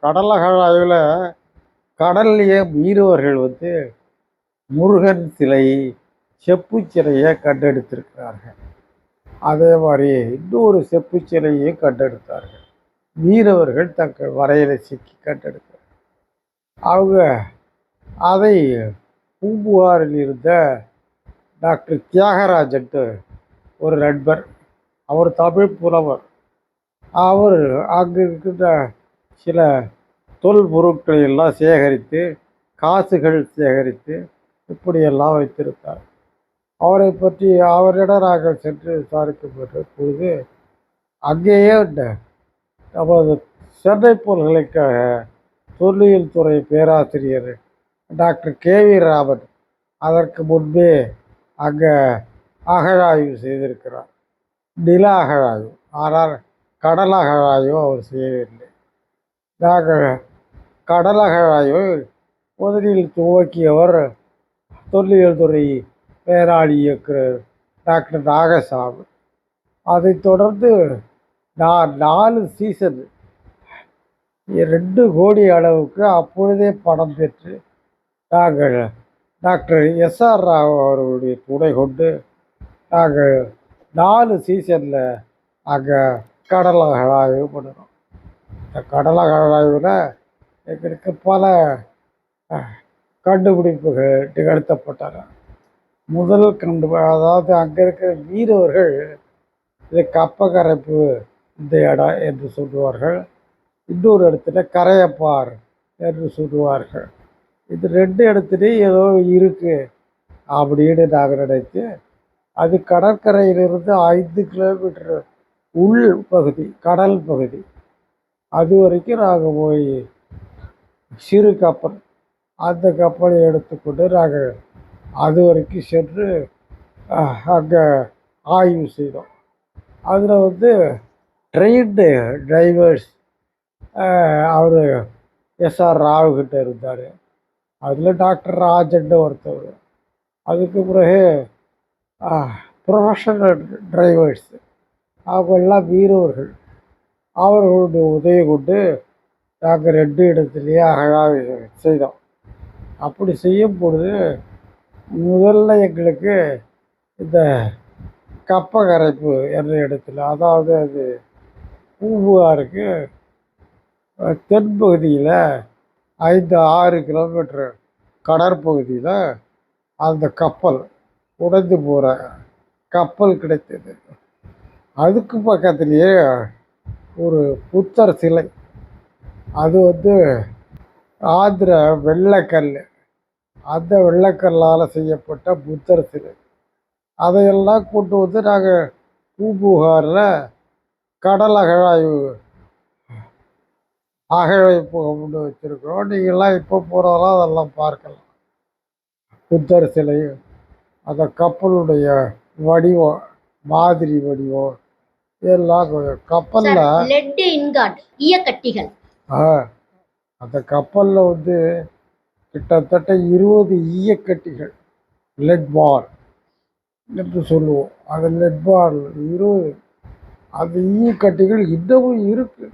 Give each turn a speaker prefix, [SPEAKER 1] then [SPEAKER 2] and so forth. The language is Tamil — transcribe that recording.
[SPEAKER 1] கடலகழாயில் கடல்லையே மீனவர்கள் முருகன் சிலை, செப்பு சிலையை கண்டெடுத்திருக்கிறார்கள். அதே மாதிரி இன்னொரு செப்பு சிலையை கண்டெடுத்தார்கள். மீனவர்கள் தங்கள் வரையில சிக்கி கண்டெடுத்தார்கள். அவங்க அதை பூம்புகாரில் இருந்த டாக்டர் தியாகராஜன் ஒரு நண்பர், அவர் தமிழ் புலவர். அவர் அங்கே இருக்கின்ற சில தொல்பொருட்களை எல்லாம் சேகரித்து, காசுகள் சேகரித்து இப்படியெல்லாம் வைத்திருந்தார். அவரை பற்றி அவரிடம் நாங்கள் சென்று விசாரிக்கப்பட்ட பொழுது அங்கேயே நமது சென்னை பல்கலைக்கழக தொல்லியல் துறை பேராசிரியர் டாக்டர் கேவி ராமன் அதற்கு முன்பே அங்கே அகழாய்வு செய்திருக்கிறார், நில அகழாய்வு. ஆனால் கடல் அகழாய்வு அவர் செய்யவில்லை. நாங்கள் கடல் அகழாய்வு முதலில் துவக்கியவர் தொல்லியல் துறை பேராளி இயக்குனர் டாக்டர் நாகசாமி. அதைத் தொடர்ந்து நான் 4 சீசன் 2 கோடி அளவுக்கு அப்பொழுதே பணம் பெற்று நாங்கள் டாக்டர் எஸ்ஆர் ராவ் அவர்களுடைய துணை கொண்டு நாங்கள் 4 சீசனில் அங்கே கடல் அகழாய்வு பண்ணினோம். இந்த கடல் அகழாய்வில் எங்களுக்கு பல கண்டுபிடிப்புகள் நிகழ்த்தப்பட்டன. முதல் அதாவது அங்கே இருக்கிற மீனவர்கள் இது கப்பக்கரைப்பு இந்த இடம் என்று சொல்லுவார்கள், இன்னொரு இடத்துல கரையப்பார் என்று சொல்லுவார்கள். இது 2 இடத்துலையும் ஏதோ இருக்குது அப்படின்னு நாங்கள் நினைத்து, அது கடற்கரையிலிருந்து 5 கிலோமீட்டர் உள் பகுதி, கடல் பகுதி, அது வரைக்கும் நாங்கள் போய் சிறு கப்பல், அந்த கப்பலை எடுத்துக்கொண்டு நாங்கள் அது வரைக்கும் சென்று அங்கே ஆய்வு செய்தோம். அதில் ட்ரெயின்டு டிரைவர்ஸ் அவர் எஸ்ஆர் ராவ் கிட்ட இருந்தார். அதில் டாக்டர் ராஜன்னு ஒருத்தவர். அதுக்கு பிறகு ப்ரொஃபஷனல் டிரைவர்ஸ், அவங்கெல்லாம் மீனவர்கள். அவர்களுடைய உதவி கொண்டு நாங்கள் 2 இடத்துலையே அகழாய்வு செய்தோம். அப்படி செய்யும் பொழுது முதல்ல எங்களுக்கு இந்த கப்பக்கரைப்பு என்ற இடத்துல, அதாவது அது பூம்புகாருக்கு தென்பகுதியில் 5-6 கிலோமீட்டர் கடற்பகுதியில் அந்த கப்பல் உடைந்து போகிற கப்பல் கிடைத்தது. அதுக்கு பக்கத்துலேயே ஒரு புத்தர் சிலை, அது ஆந்திர வெள்ளைக்கல், அந்த வெள்ளைக்கல்லால் செய்யப்பட்ட புத்தர் சிலை. அதையெல்லாம் கொண்டு நாங்கள் பூம்புகாரில் கடல் அகழ்வைப்பு கொண்டு வச்சுருக்கிறோம். நீங்கள்லாம் இப்போ போகிறதெல்லாம் அதெல்லாம் பார்க்கலாம். புத்தர் சிலை, அந்த கப்பலுடைய வடிவம், மாதிரி வடிவம் இதெல்லாம் கப்பலில் அந்த கப்பலில் கிட்டத்தட்ட 20 ஈயக்கட்டிகள், லெட் பால் என்று சொல்லுவோம். அது லெட் பால் 20, அந்த ஈயக்கட்டிகள் இன்னமும் இருக்குது.